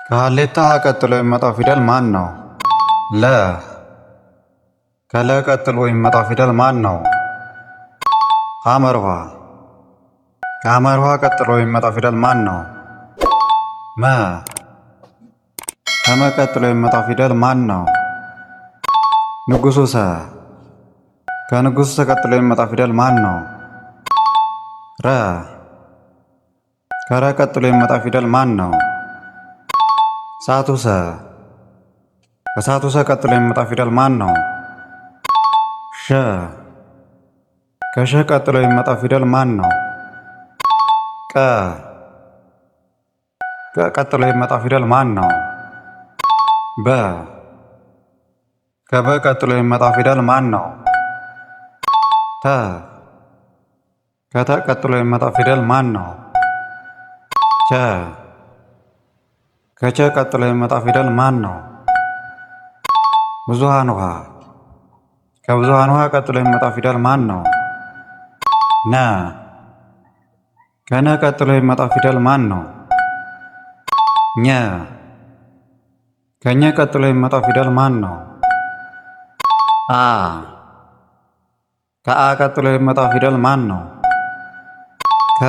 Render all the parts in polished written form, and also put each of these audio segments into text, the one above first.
ከሀሌታ ቀጥሎ የሚመጣው ፊደል ማን ነው? ለ። ከለ ቀጥሎ የሚመጣው ፊደል ማን ነው? ሐመርኋ። ከሐመርኋ ቀጥሎ የሚመጣው ፊደል ማን ነው? መ። ከመ ቀጥሎ የሚመጣው ፊደል ማን ነው? ንጉሱ ሰ። ከንጉሱ ሰ ቀጥሎ የሚመጣው ፊደል ማን ነው? ረ። ከረ ቀጥሎ የሚመጣው ፊደል ማን ነው? ሳቱሰ። ከሳቱሰ ቀጥሎ የሚመጣው ፊደል ማን ነው? ሸ። ከሸ ቀጥሎ የሚመጣው ፊደል ማን ነው? ቀ። ቀጥሎ የሚመጣው ፊደል ማን ነው? በ። ከበ ቀጥሎ የሚመጣው ፊደል ማን ነው? ተ። ከተ ቀጥሎ የሚመጣው ፊደል ማን ነው? ቸ። ከቸ ቀጥሎ የሚመጣው ፊደል ማን ነው? ብዙሃን ውሃ። ከብዙሃን ውሃ ቀጥሎ የሚመጣው ፊደል ማን ነው? ነ። ከነ ቀጥሎ የሚመጣው ፊደል ማን ነው? ኘ። ከኘ ቀጥሎ የሚመጣው ፊደል ማን ነው? አ። ከአ ቀጥሎ የሚመጣው ፊደል ማን ነው? ከ።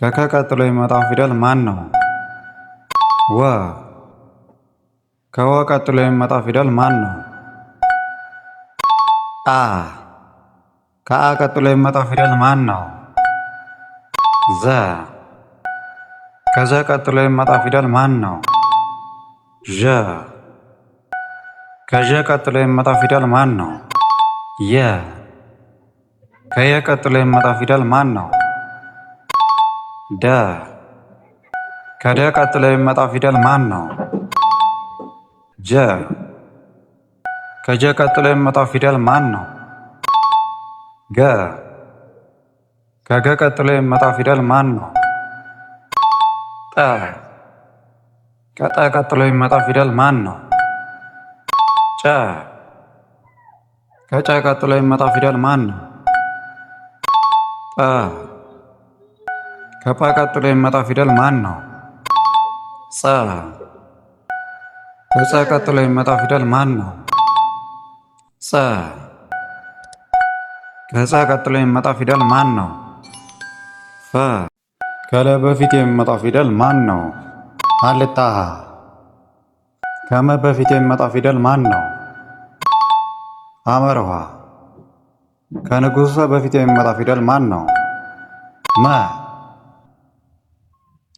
ከከ ቀጥሎ የሚመጣው ፊደል ማን ነው? ወ። ከወ ቀጥሎ የሚመጣው ፊደል ማን ነው? አ። ከአ ቀጥሎ የሚመጣው ፊደል ማን ነው? ዘ። ከዘ ቀጥሎ የሚመጣው ፊደል ማን ነው? ዠ። ከዠ ቀጥሎ የሚመጣው ፊደል ማን ነው? የ። ከየ ቀጥሎ የሚመጣው ፊደል ማን ነው? ደ። ከደ ቀጥሎ የሚመጣው ፊደል ማን ነው? ጀ። ከጀ ቀጥሎ የሚመጣው ፊደል ማን ነው? ገ። ከገ ቀጥሎ የሚመጣው ፊደል ማን ነው? ጠ። ከጠ ቀጥሎ የሚመጣው ፊደል ማን ነው? ጨ። ከጨ ቀጥሎ የሚመጣው ፊደል ማን ነው? ጰ። ከጰ ቀጥሎ የሚመጣው ፊደል ማን ነው? ጸ። ከጸ ቀጥሎ የሚመጣው ፊደል ማን ነው? ጸ። ከጸ ቀጥሎ የሚመጣው ፊደል ማን ነው? ፈ። ከለ በፊት የሚመጣው ፊደል ማን ነው? ሀሌታ ሀ። ከመ በፊት የሚመጣው ፊደል ማን ነው? ሐመርኋ። ከንጉሱ ሰ በፊት የሚመጣው ፊደል ማን ነው? መ።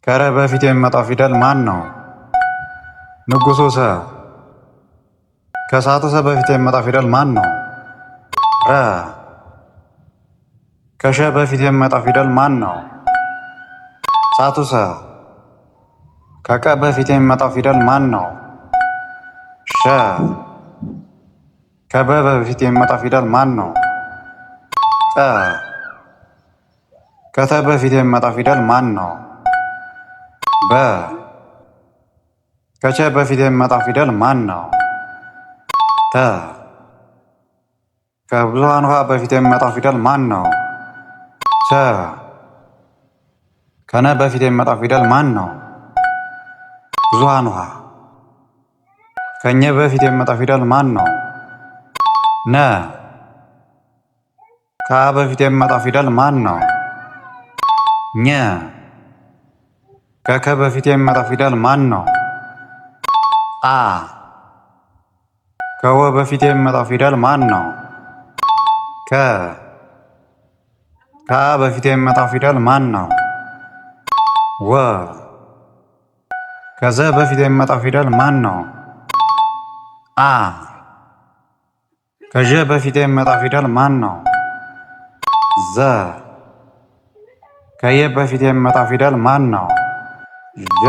ከረ በፊት የሚመጣው ፊደል ማን ነው? ንጉሱ ሰ። ከሳቱ ሰ በፊት የሚመጣው ፊደል ማን ነው? ረ። ከሸ በፊት የሚመጣው ፊደል ማን ነው? ሳቱ ሰ። ከቀ በፊት የሚመጣው ፊደል ማን ነው? ሸ። ከበ በፊት የሚመጣው ፊደል ማን ነው? ጠ። ከተ በፊት የሚመጣው ፊደል ማን ነው? በ። ከቸ በፊት የሚመጣው ፊደል ማን ነው? ተ። ከብዙሃን ውሃ በፊት የሚመጣው ፊደል ማን ነው? ቸ። ከነ በፊት የሚመጣው ፊደል ማን ነው? ብዙሃን ውሃ። ከኘ በፊት የሚመጣው ፊደል ማን ነው? ነ። ከአ በፊት የሚመጣው ፊደል ማን ነው? ኘ። ከከ በፊት የሚመጣው ፊደል ማን ነው? አ። ከወ በፊት የሚመጣው ፊደል ማን ነው? ከ። ከአ በፊት የሚመጣው ፊደል ማን ነው? ወ። ከዘ በፊት የሚመጣው ፊደል ማን ነው? አ። ከዠ በፊት የሚመጣው ፊደል ማን ነው? ዘ። ከየ በፊት የሚመጣው ፊደል ማን ነው? ዠ።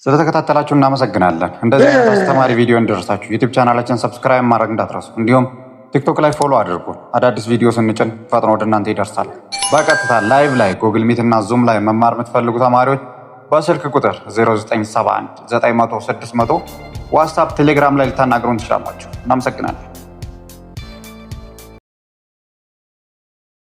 ስለተከታተላችሁ እናመሰግናለን። እንደዚህ አይነት አስተማሪ ቪዲዮ እንዲደርሳችሁ ዩቲዩብ ቻናላችን ሰብስክራይብ ማድረግ እንዳትረሱ። እንዲሁም ቲክቶክ ላይ ፎሎ አድርጉ። አዳዲስ ቪዲዮ ስንጭን ፈጥኖ ወደ እናንተ ይደርሳል። በቀጥታ ላይቭ ላይ ጉግል ሚት እና ዙም ላይ መማር የምትፈልጉ ተማሪዎች በስልክ ቁጥር 0971 900 600 ዋትስአፕ፣ ቴሌግራም ላይ ልታናግሩን ትችላላችሁ። እናመሰግናለን።